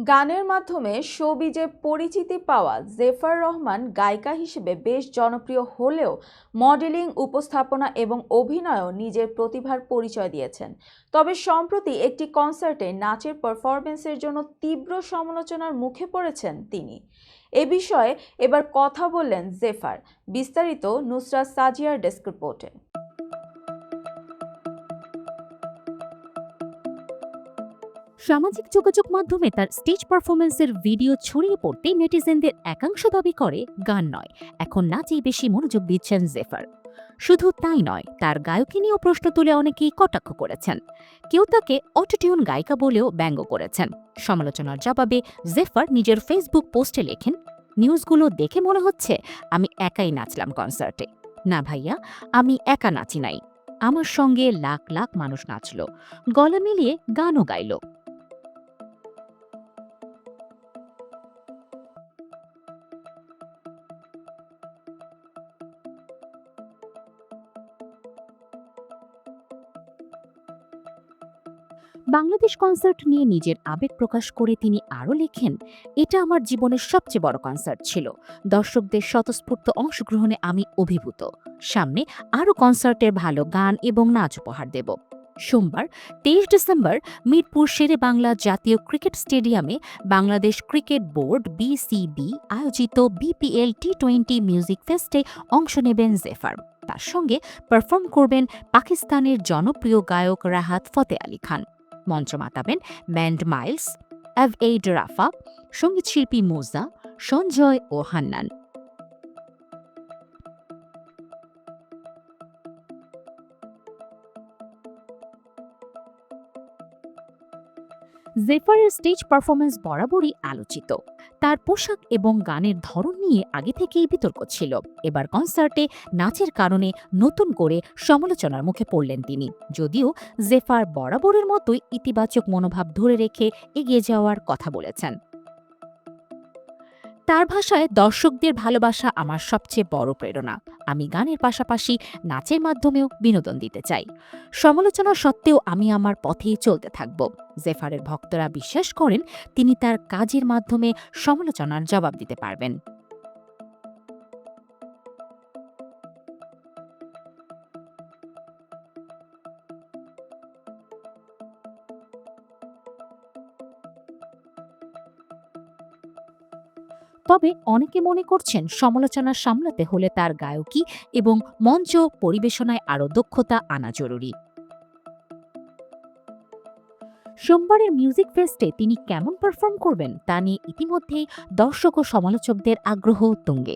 গানের মাধ্যমে শোবিজে পরিচিতি পাওয়া জেফার রহমান গায়িকা হিসেবে বেশ জনপ্রিয় হলেও মডেলিং, উপস্থাপনা এবং অভিনয়েও নিজের প্রতিভার পরিচয় দিয়েছেন। তবে সম্প্রতি একটি কনসার্টে নাচের পারফরমেন্সের জন্য তীব্র সমালোচনার মুখে পড়েছেন তিনি। এ বিষয়ে এবার কথা বললেন জেফার। বিস্তারিত নুসরাত সাজিয়ার ডেস্ক রিপোর্টে। সামাজিক যোগাযোগ মাধ্যমে তার স্টেজ পারফরমেন্সের ভিডিও ছড়িয়ে পড়তে নেটিজেনদের একাংশ দাবি করে গান নয়, এখন নাচেই বেশি মনোযোগ দিচ্ছেন জেফার। শুধু তাই নয়, তার গায়কী নিয়েও প্রশ্ন তুলে অনেকেই কটাক্ষ করেছেন। কেউ তাকে অটোটিউন গায়িকা বলেও ব্যঙ্গ করেছেন। সমালোচনার জবাবে জেফার নিজের ফেসবুক পোস্টে লেখেন, নিউজগুলো দেখে মনে হচ্ছে আমি একাই নাচলাম কনসার্টে। না ভাইয়া, আমি একা নাচি নাই, আমার সঙ্গে লাখ লাখ মানুষ নাচল, গলা মিলিয়ে গানও গাইল। বাংলাদেশ কনসার্ট নিয়ে নিজের আবেগ প্রকাশ করে তিনি আরও লেখেন, এটা আমার জীবনের সবচেয়ে বড় কনসার্ট ছিল। দর্শকদের স্বতঃস্ফূর্ত অংশগ্রহণে আমি অভিভূত। সামনে আরও কনসার্টের ভালো গান এবং নাচ উপহার দেব। সোমবার 23 ডিসেম্বর মিরপুর শেরে বাংলা জাতীয় ক্রিকেট স্টেডিয়ামে বাংলাদেশ ক্রিকেট বোর্ড (BCB) আয়োজিত BPL T20 মিউজিক ফেস্টে অংশ নেবেন জেফার। তার সঙ্গে পারফর্ম করবেন পাকিস্তানের জনপ্রিয় গায়ক রাহাত ফতে আলী খান। মঞ্চ মাতাবেন ম্যান্ড মাইলস, এভএইড রাফা, সঙ্গীতশিল্পী মোজা, সঞ্জয় ও হান্নান। জেফারের স্টেজ পারফরমেন্স বরাবরই আলোচিত। তার পোশাক এবং গানের ধরন নিয়ে আগে থেকেই বিতর্ক ছিল। এবার কনসার্টে নাচের কারণে নতুন করে সমালোচনার মুখে পড়লেন তিনি। যদিও জেফার বরাবরের মতোই ইতিবাচক মনোভাব ধরে রেখে এগিয়ে যাওয়ার কথা বলেছেন। তার ভাষায়, দর্শকদের ভালোবাসা আমার সবচেয়ে বড় প্রেরণা। আমি গানের পাশাপাশি নাচের মাধ্যমেও বিনোদন দিতে চাই। সমালোচনা সত্ত্বেও আমি আমার পথেই চলতে থাকব। জেফারের ভক্তরা বিশ্বাস করেন তিনি তার কাজের মাধ্যমে সমালোচনার জবাব দিতে পারবেন। তবে অনেকে মনে করছেন সমালোচনা সামলাতে হলে তার গায়কী এবং মঞ্চ পরিবেশনায় আরও দক্ষতা আনা জরুরি। সোমবারের মিউজিক ফেস্টে তিনি কেমন পারফর্ম করবেন তা নিয়ে ইতিমধ্যেই দর্শক ও সমালোচকদের আগ্রহ তুঙ্গে।